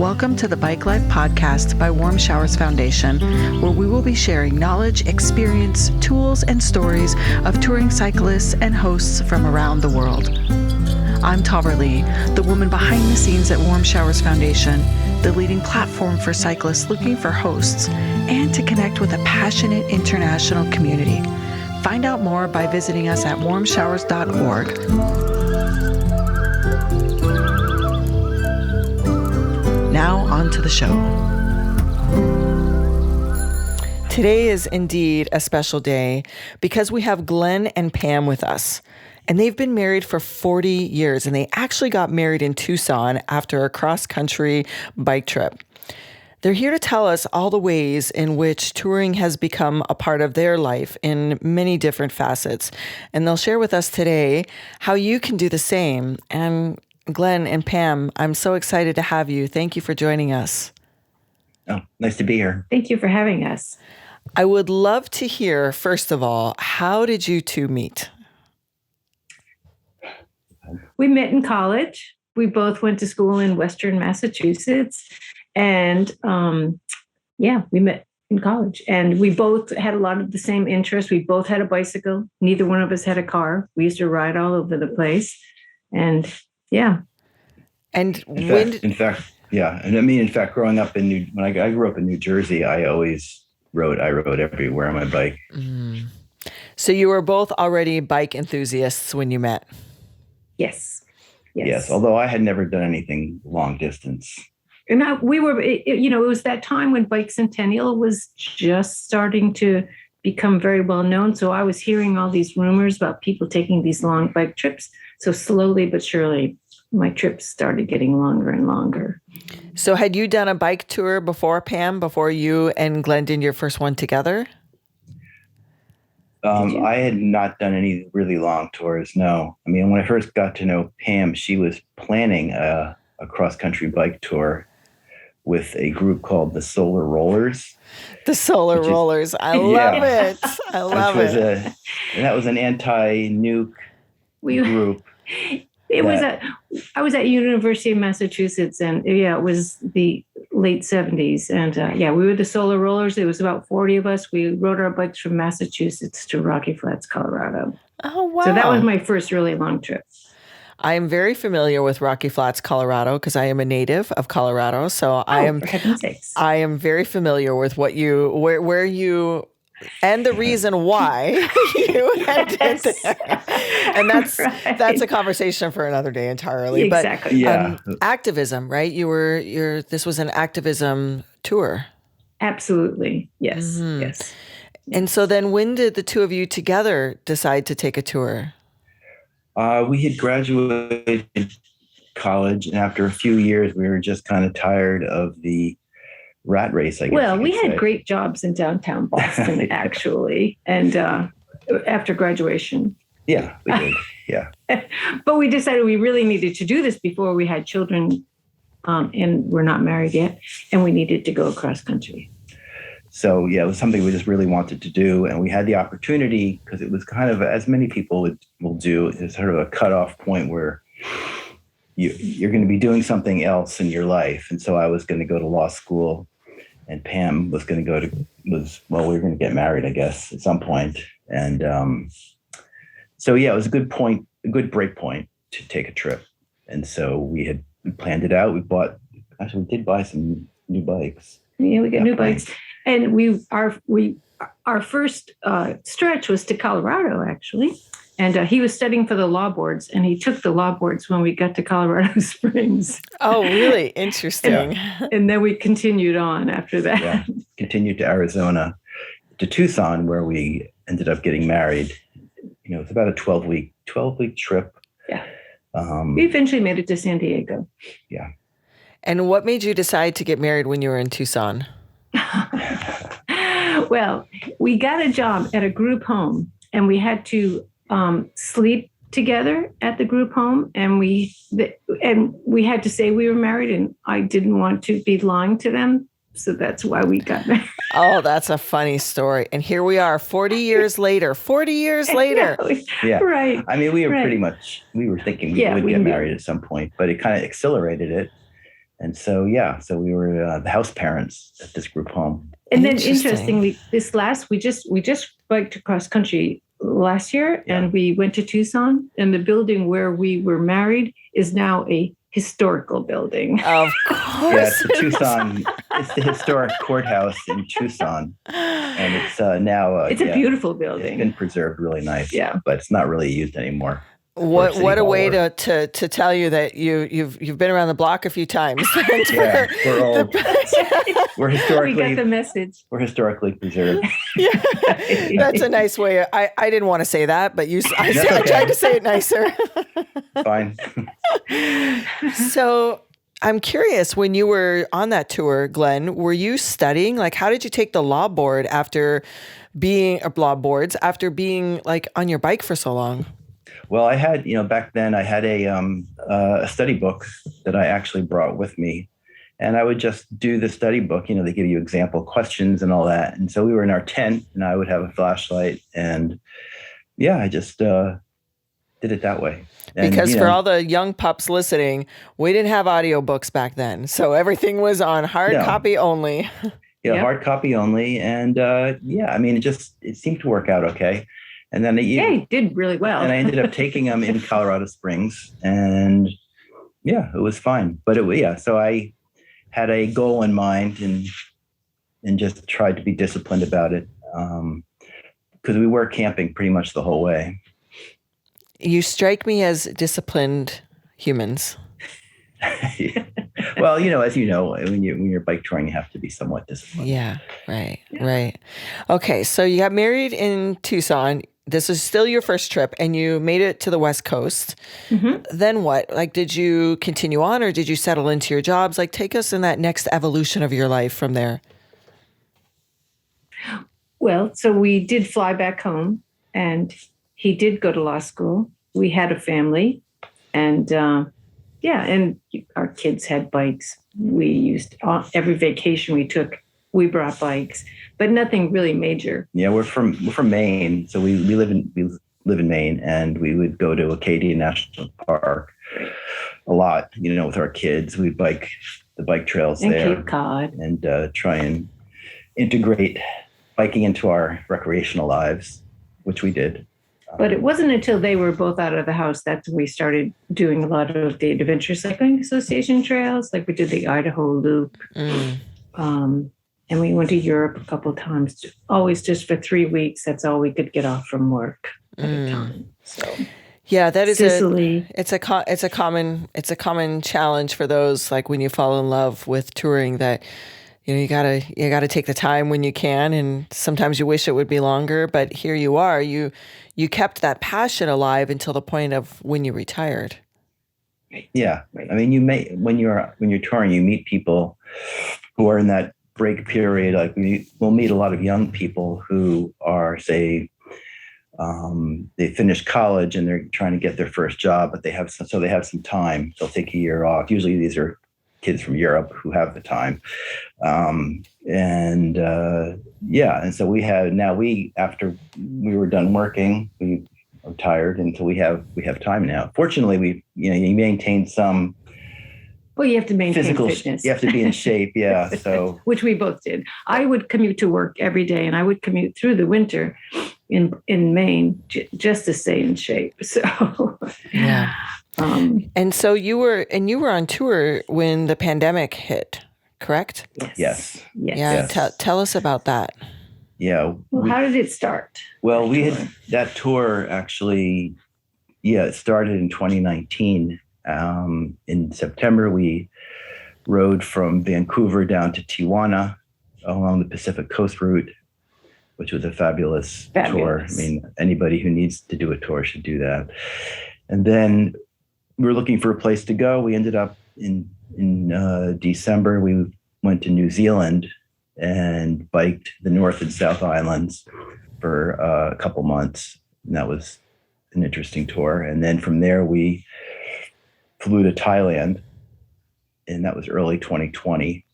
Welcome to the Bike Life Podcast by Warmshowers Foundation, where we will be sharing knowledge, experience, tools, and stories of touring cyclists and hosts from around the world. I'm Tara Lee, the woman behind the scenes at Warmshowers Foundation, the leading platform for cyclists looking for hosts and to connect with a passionate international community. Find out more by visiting us at Warmshowers.org. Now, on to the show. Today is indeed a special day because we have Glen and Pam with us. And they've been married for 40 years, and they actually got married in Tucson after a cross-country bike trip. They're here to tell us all the ways in which touring has become a part of their life in many different facets. And they'll share with us today how you can do the same. And Glen and Pam, I'm so excited to have you. Thank you for joining us. Oh, nice to be here. Thank you for having us. I would love to hear, first of all, how did you two meet? We met in college. We both went to school in Western Massachusetts. And we met in college. And we both had a lot of the same interests. We both had a bicycle. Neither one of us had a car. We used to ride all over the place. And yeah. And in fact, growing up when I grew up in New Jersey, I rode everywhere on my bike. Mm. So you were both already bike enthusiasts when you met? Yes. Yes. Although I had never done anything long distance. And it was that time when Bicentennial was just starting to become very well known. So I was hearing all these rumors about people taking these long bike trips. So slowly but surely, my trips started getting longer and longer. So had you done a bike tour before, Pam, before you and Glen did your first one together? I had not done any really long tours, no. I mean, when I first got to know Pam, she was planning a cross-country bike tour with a group called the Solar Rollers. The Solar Rollers. I love it. I love it. And that was an anti-nuke group. I was at University of Massachusetts, and it was the late 70s. And we were the Solar Rollers. It was about 40 of us. We rode our bikes from Massachusetts to Rocky Flats, Colorado. Oh, wow. So that was my first really long trip. I am very familiar with Rocky Flats, Colorado, because I am a native of Colorado. So for heaven's sakes. I am very familiar with where you, and the reason why you ended there. And that's a conversation for another day entirely. Exactly. But activism, right? This was an activism tour. Absolutely. Yes. Mm-hmm. Yes. And so then when did the two of you together decide to take a tour? We had graduated college, and after a few years, we were just kind of tired of the rat race, I guess. Well, we had great jobs in downtown Boston, actually, and after graduation. Yeah, we did. Yeah. But we decided we really needed to do this before we had children, and we're not married yet, and we needed to go across country. So, it was something we just really wanted to do. And we had the opportunity because it was kind of, as many people will do, it's sort of a cutoff point where you're going to be doing something else in your life. And so I was going to go to law school, and Pam was going to we were going to get married, I guess, at some point. And it was a good break point to take a trip. And so we planned it out. We did buy some new bikes. Yeah, we got new bikes. And our first stretch was to Colorado, actually. And he was studying for the law boards, and he took the law boards when we got to Colorado Springs. Oh, really? Interesting. And then we continued on after that. Yeah, continued to Arizona, to Tucson, where we ended up getting married. It's about a 12-week trip. Yeah. We eventually made it to San Diego. Yeah. And what made you decide to get married when you were in Tucson? Well, we got a job at a group home, and we had to sleep together at the group home, and we had to say we were married, and I didn't want to be lying to them, so that's why we got married. Oh, that's a funny story. And here we are 40 years later. 40 years later. Yeah. Right. I mean, we were thinking we would get married at some point, but it kind of accelerated it. And so, so we were the house parents at this group home. And then interestingly, we just biked across country last year, and we went to Tucson, and the building where we were married is now a historical building. Of course. Yeah, it's the Tucson. It's the historic courthouse in Tucson, and it's now. It's a beautiful building. It's been preserved really nice. Yeah, but it's not really used anymore. What a way to tell you that you've been around the block a few times. Yeah, we're old. We're historically. We got the message. We're historically preserved. Yeah, that's a nice way. I didn't want to say that, but I tried to say it nicer. Fine. So I'm curious, when you were on that tour, Glen, were you studying? Like, how did you take the law boards after being like on your bike for so long? Well, I had, back then I had a study book that I actually brought with me, and I would just do the study book. They give you example questions and all that. And so we were in our tent, and I would have a flashlight, and I just did it that way. And, because for all the young pups listening, we didn't have audiobooks back then, so everything was on hard copy only. Hard copy only, and it seemed to work out okay. And then it did really well. And I ended up taking them in Colorado Springs, and it was fine. But so I had a goal in mind and just tried to be disciplined about it, because we were camping pretty much the whole way. You strike me as disciplined humans. Well, as you know, when you're bike touring, you have to be somewhat disciplined. Yeah, right. Okay, so you got married in Tucson. This is still your first trip, and you made it to the West Coast. Mm-hmm. Then what? Like, did you continue on, or did you settle into your jobs? Like, take us in that next evolution of your life from there. Well, so we did fly back home, and he did go to law school. We had a family, and and our kids had bikes. We used every vacation we took. We brought bikes, but nothing really major. Yeah, we're from Maine, so we live in Maine, and we would go to Acadia National Park a lot. With our kids, we bike the bike trails and there, Cape Cod, and try and integrate biking into our recreational lives, which we did. But it wasn't until they were both out of the house that we started doing a lot of the Adventure Cycling Association trails. Like we did the Idaho Loop. And we went to Europe a couple of times, always just for 3 weeks. That's all we could get off from work at a time. So, that is Sicily. It's a common challenge for those, like when you fall in love with touring, that you gotta take the time when you can, and sometimes you wish it would be longer. But here you are, you kept that passion alive until the point of when you retired. Yeah, I mean, when you're touring, you meet people who are in that break period. Like we'll meet a lot of young people who are, say, they finished college and they're trying to get their first job, but they have some time. They'll take a year off. Usually these are kids from Europe who have the time. And so after we were done working, we retired, and so we have time now. Fortunately, you maintain some. Well, you have to maintain physical fitness. You have to be in shape, yeah. So which we both did. I would commute to work every day, and I would commute through the winter in Maine just to stay in shape. So yeah. And so you were on tour when the pandemic hit, correct? Yes. Yeah. Tell us about that. Yeah. Well, how did it start? Well, we had that tour actually. Yeah, it started in 2019. In September, we rode from Vancouver down to Tijuana along the Pacific Coast route, which was a fabulous tour. I mean, anybody who needs to do a tour should do that. And then we were looking for a place to go. We ended up in December. We went to New Zealand and biked the North and South Islands for a couple months. And that was an interesting tour. And then from there, we flew to Thailand, and that was early 2020.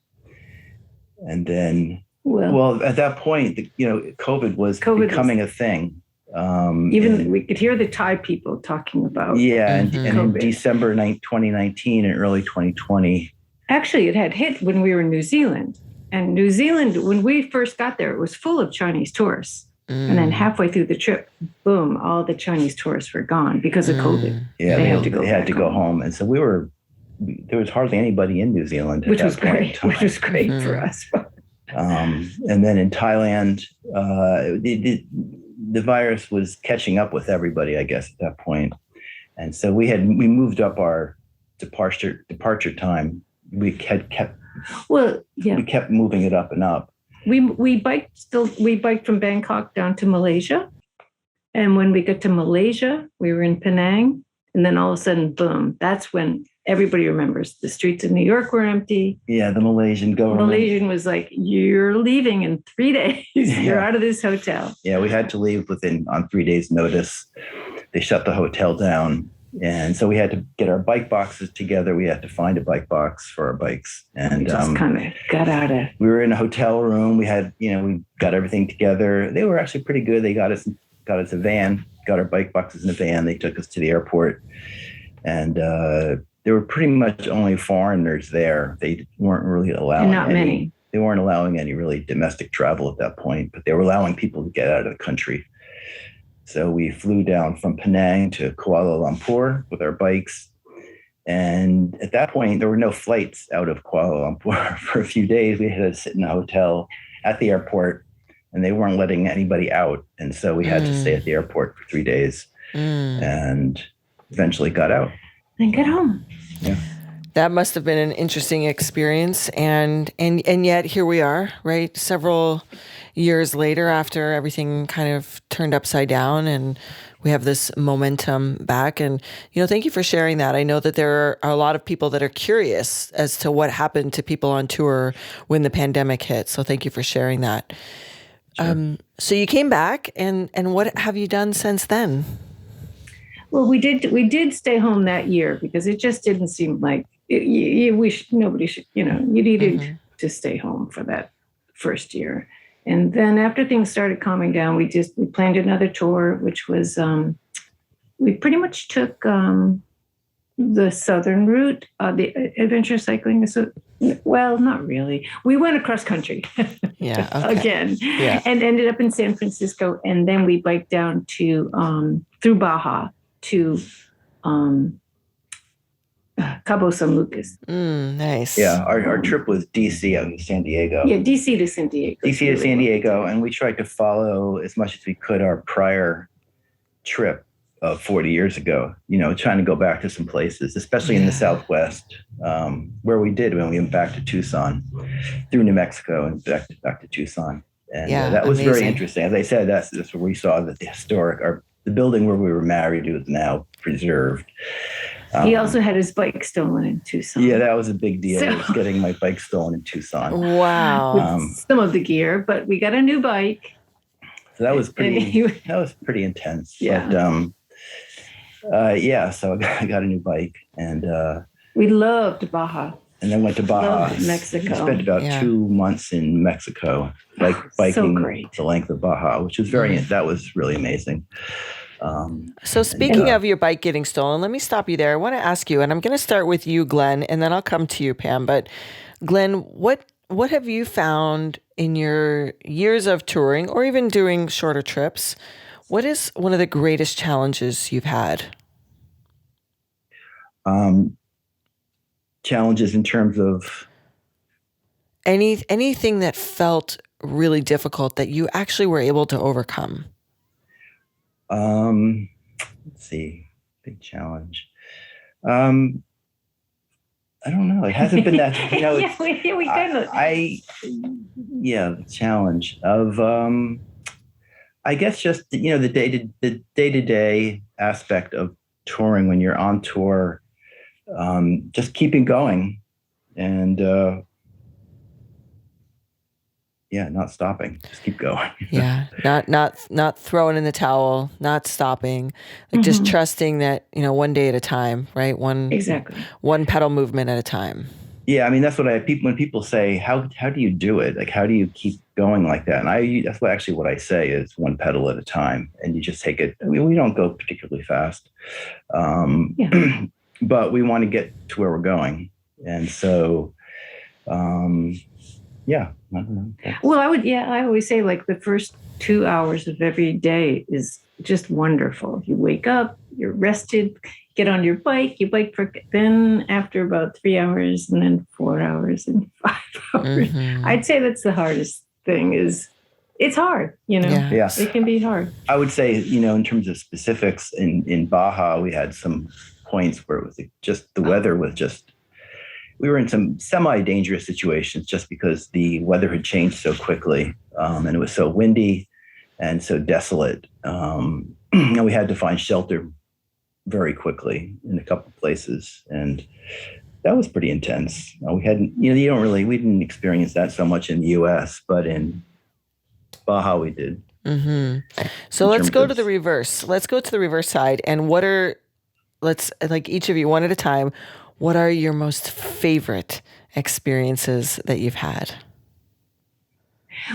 And then, well at that point, COVID was becoming a thing. Even we could hear the Thai people talking about. Yeah, and in December 2019 and early 2020, Actually, it had hit when we were in New Zealand. And New Zealand, when we first got there, it was full of Chinese tourists. And then halfway through the trip, boom, all the Chinese tourists were gone because of COVID. Yeah, they had to go home. And so there was hardly anybody in New Zealand at which that was point great, which was great for us. And then in Thailand, the virus was catching up with everybody, I guess, at that point. And so we moved up our departure time. We kept moving it up and up. We biked from Bangkok down to Malaysia. And when we got to Malaysia, we were in Penang. And then all of a sudden, boom, that's when everybody remembers the streets of New York were empty. Yeah, the Malaysian government. Was like, you're leaving in 3 days. You're out of this hotel. Yeah, we had to leave on 3 days' notice. They shut the hotel down. And so we had to get our bike boxes together. We had to find a bike box for our bikes. And we just kind of got out of. We were in a hotel room. We had, we got everything together. They were actually pretty good. They got us a van, got our bike boxes in a van. They took us to the airport. And there were pretty much only foreigners there. They weren't really allowing many. They weren't allowing any really domestic travel at that point, but they were allowing people to get out of the country. So we flew down from Penang to Kuala Lumpur with our bikes. And at that point, there were no flights out of Kuala Lumpur for a few days. We had to sit in a hotel at the airport, and they weren't letting anybody out. And so we had to stay at the airport for 3 days and eventually got out. And get home. Yeah. That must have been an interesting experience. And yet here we are, right? Several years later, after everything kind of turned upside down, and we have this momentum back. And, thank you for sharing that. I know that there are a lot of people that are curious as to what happened to people on tour when the pandemic hit. So thank you for sharing that. Sure. So you came back, and what have you done since then? Well, we did stay home that year because it just didn't seem like nobody should, you needed to stay home for that first year. And then after things started calming down, we planned another tour, which was, we pretty much took the southern route, the adventure cycling. So, well, not really. We went across country again and ended up in San Francisco. And then we biked down to, through Baja to Cabo San Lucas. Nice. Yeah, our trip was DC out to San Diego. Yeah, DC to San Diego. DC to San Diego, and we tried to follow as much as we could our prior trip of 40 years ago, trying to go back to some places, especially in the Southwest, where we did when we went back to Tucson, through New Mexico and back to Tucson. And that was very interesting. As I said, that's where we saw that the building where we were married is now preserved. He also had his bike stolen in Tucson. Yeah, that was a big deal. I was getting my bike stolen in Tucson. Wow. With some of the gear, but we got a new bike. So that was pretty intense. Yeah. But, so I got a new bike, and we loved Baja. And then went to Baja. Loved Mexico. Spent about 2 months in Mexico, biking the length of Baja, which was that was really amazing. So speaking of your bike getting stolen, let me stop you there. I want to ask you, and I'm going to start with you, Glen, and then I'll come to you, Pam. But Glen, what have you found in your years of touring or even doing shorter trips? What is one of the greatest challenges you've had? Challenges in terms of anything that felt really difficult that you actually were able to overcome. Let's see, big challenge. I don't know. It hasn't been that, the challenge of, I guess just, the day-to-day aspect of touring when you're on tour, just keeping going and, not stopping. Just keep going. Not throwing in the towel, not stopping, like just trusting that, one day at a time, right? One pedal movement at a time. Yeah, I mean that's what when people say, how do you do it? Like how do you keep going like that? And that's what I say is one pedal at a time, and you just take it. I mean, we don't go particularly fast, but we want to get to where we're going, and so Yeah, I don't know. Well, I always say like the first 2 hours of every day is just wonderful. You wake up, you're rested, get on your bike, you bike for, then after about 3 hours and then 4 hours and 5 hours. I'd say that's the hardest thing is it's hard, Yeah. It can be hard. I would say, in terms of specifics in Baja, we had some points where it was just the weather was just, we were in some semi-dangerous situations just because the weather had changed so quickly, and it was so windy and so desolate. And we had to find shelter very quickly in a couple of places. And that was pretty intense. We hadn't, we didn't experience that so much in the US, but in Baja we did. So let's go to the reverse. Let's go to the reverse side. And let's like each of you one at a time. What are your most favorite experiences that you've had?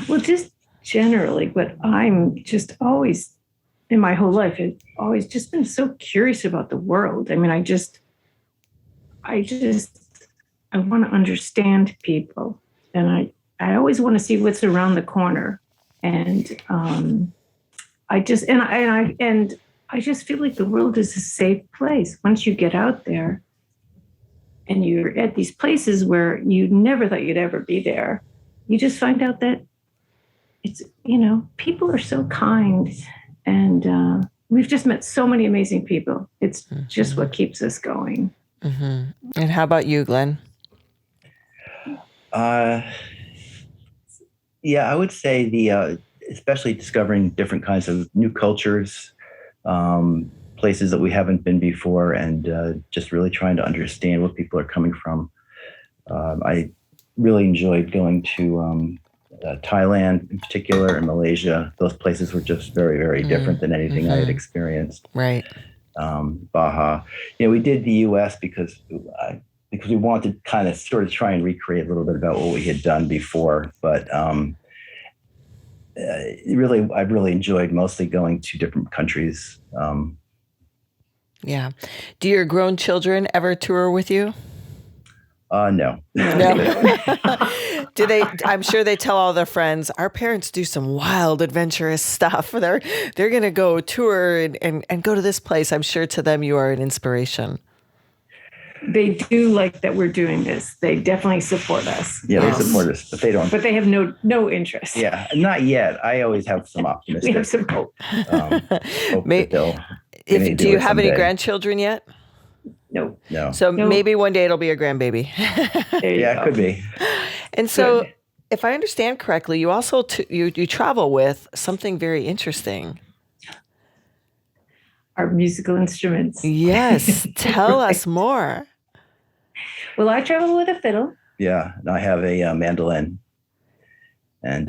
Well, just generally, but I'm just always, in my whole life, I've always just been so curious about the world. I mean, I want to understand people, and I always want to see what's around the corner. And I just feel like the world is a safe place once you get out there. And you're at these places where you never thought you'd ever be there. You just find out that it's, people are so kind. And we've just met so many amazing people. It's just what keeps us going. And how about you, Glenn? Yeah, I would say especially discovering different kinds of new cultures, places that we haven't been before, and just really trying to understand where people are coming from. I really enjoyed going to Thailand in particular and Malaysia. Those places were just very, very different than anything I had experienced. Right. Baja. We did the US because we wanted to kind of sort of try and recreate a little bit about what we had done before. But I really enjoyed mostly going to different countries. Yeah. Do your grown children ever tour with you? No. Do they? I'm sure they tell all their friends, our parents do some wild, adventurous stuff. They're going to go tour and go to this place. I'm sure to them you are an inspiration. They do like that we're doing this. They definitely support us. Yeah, they support us, but they don't. But they have no interest. Yeah, not yet. I always have some optimism. We have some hope. Hope that do you have any grandchildren yet? No. So maybe one day it'll be a grandbaby. Yeah, it could be. And so, if I understand correctly, you also you travel with something very interesting. Our musical instruments. Yes, tell us more. Well, I travel with a fiddle. Yeah, and I have a mandolin. And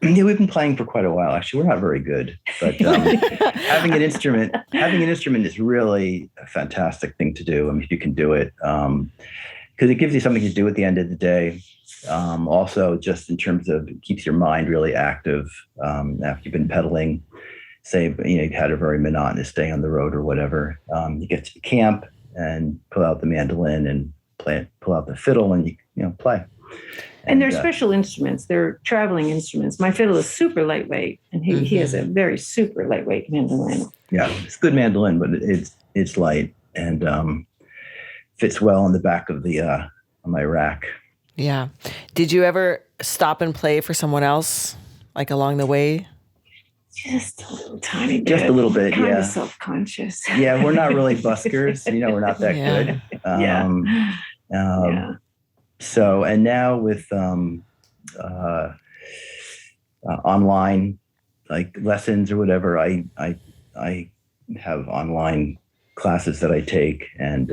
we've been playing for quite a while. Actually, we're not very good, but having an instrument is really a fantastic thing to do. I mean, if you can do it, because it gives you something to do at the end of the day. Also, just in terms of it keeps your mind really active after you've been pedaling. Say, you had a very monotonous day on the road or whatever. You get to the camp and pull out the mandolin and pull out the fiddle, and you play. And they're special instruments. They're traveling instruments. My fiddle is super lightweight, and he has a very super lightweight mandolin. Yeah, it's a good mandolin, but it's light and fits well in the back of on my rack. Yeah. Did you ever stop and play for someone else, like along the way? Just a little tiny bit. Just a little bit, kind of self-conscious. Yeah, we're not really buskers. We're not that good. Yeah. So, and now with online like lessons or whatever, I have online classes that I take, and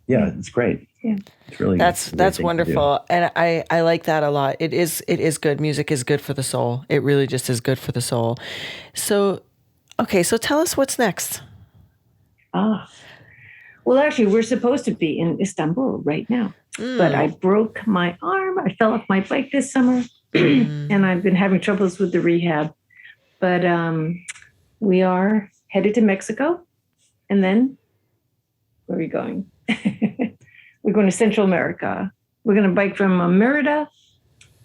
it's great. Yeah, it's really that's wonderful, and I like that a lot. It is good. Music is good for the soul. It really just is good for the soul. So, okay, so tell us what's next. Well, actually, we're supposed to be in Istanbul right now. But I broke my arm. I fell off my bike this summer, and I've been having troubles with the rehab. But we are headed to Mexico, and then where are we going? We're going to Central America. We're going to bike from Merida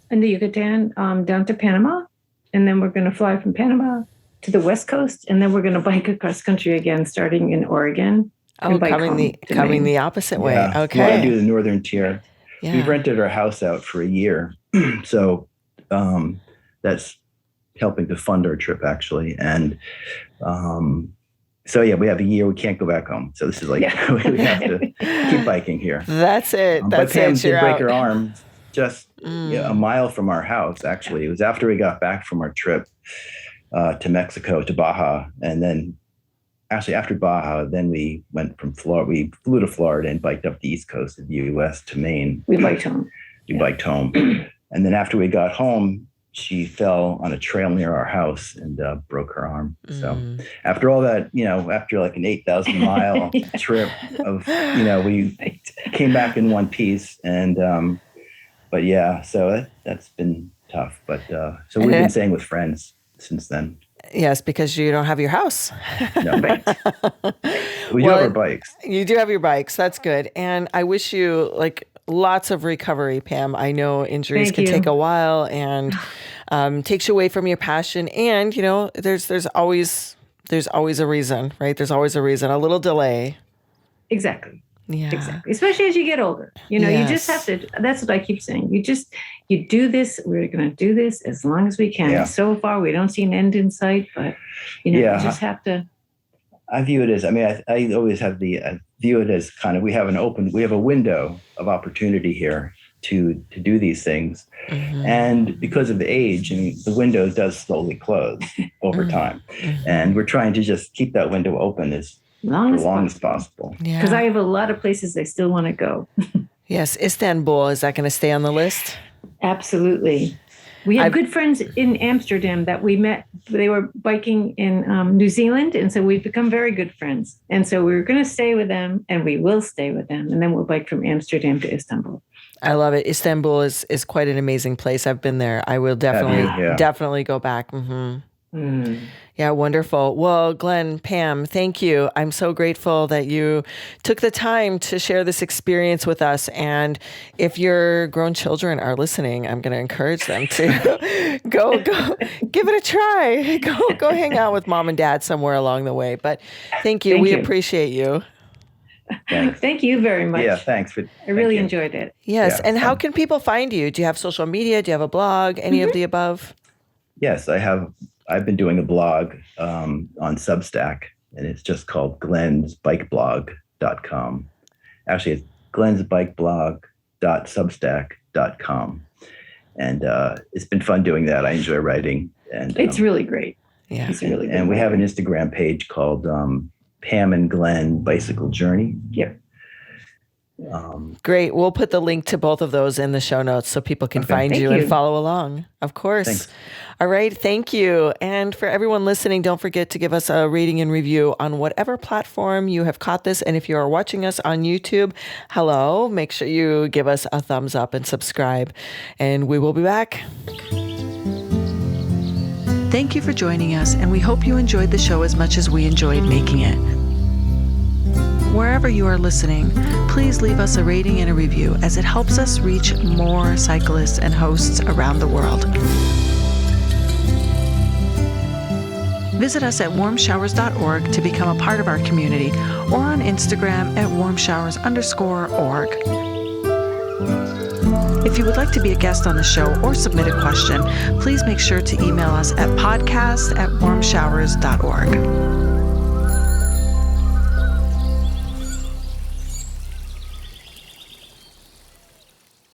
in the Yucatan down to Panama. And then we're going to fly from Panama to the West Coast. And then we're going to bike across country again, starting in Oregon. Oh, coming the opposite way. Yeah. Okay. We want to do the northern tier. Yeah. We've rented our house out for a year. So that's helping to fund our trip, actually. And so, yeah, we have a year. We can't go back home. So this is like, we have to keep biking here. That's it. But Pam did break out. her arm just a mile from our house, actually. It was after we got back from our trip to Mexico, to Baja. And then actually after Baja, then we went from Florida. We flew to Florida and biked up the East Coast of the U.S. to Maine. We biked home. Biked home. And then after we got home, she fell on a trail near our house and broke her arm. So after all that, after like an 8,000 mile trip of, we came back in one piece. And, but yeah, so that's been tough. But so we've been staying with friends since then. Yes, because you don't have your house. No, we do have our bikes. You do have your bikes. That's good. And I wish you lots of recovery, Pam. I know injuries can take a while and takes you away from your passion. And, there's always a reason, right? There's always a reason, a little delay. Exactly. Yeah. Exactly. Especially as you get older. You just have to, that's what I keep saying. You do this, we're going to do this as long as we can. Yeah. So far, we don't see an end in sight, but, you just have to. I view it as, I always have I view it as kind of, we have a window of opportunity here to do these things. Mm-hmm. And because of the age, the window does slowly close over time. Mm-hmm. And we're trying to just keep that window open as long as possible. Because I have a lot of places I still want to go. Yes. Istanbul, is that going to stay on the list? Absolutely. We have good friends in Amsterdam that we met. They were biking in New Zealand. And so we've become very good friends. And so we're going to stay with them and we will stay with them. And then we'll bike from Amsterdam to Istanbul. I love it. Istanbul is quite an amazing place. I've been there. I will definitely go back. Mm-hmm. Yeah, wonderful. Well, Glen, Pam, thank you. I'm so grateful that you took the time to share this experience with us. And if your grown children are listening, I'm going to encourage them to go give it a try. Go hang out with mom and dad somewhere along the way. But thank you. We appreciate you. Thanks. Thank you very much. Yeah, thanks. I really enjoyed it. Yes. And how can people find you? Do you have social media? Do you have a blog? Any of the above? Yes, I have. I've been doing a blog on Substack, and it's just called glensbikeblog.com. Actually, it's glensbikeblog.substack.com. And it's been fun doing that. I enjoy writing. And it's really great. Yeah. It's really good. And we have an Instagram page called Pam and Glen Bicycle Journey. Yeah. Great. We'll put the link to both of those in the show notes so people can find you and follow along. Of course. Thanks. All right. Thank you. And for everyone listening, don't forget to give us a rating and review on whatever platform you have caught this. And if you are watching us on YouTube, hello, make sure you give us a thumbs up and subscribe. And we will be back. Thank you for joining us. And we hope you enjoyed the show as much as we enjoyed making it. Wherever you are listening, please leave us a rating and a review as it helps us reach more cyclists and hosts around the world. Visit us at Warmshowers.org to become a part of our community or on Instagram at Warmshowers_org. If you would like to be a guest on the show or submit a question, please make sure to email us at podcast@warmshowers.org.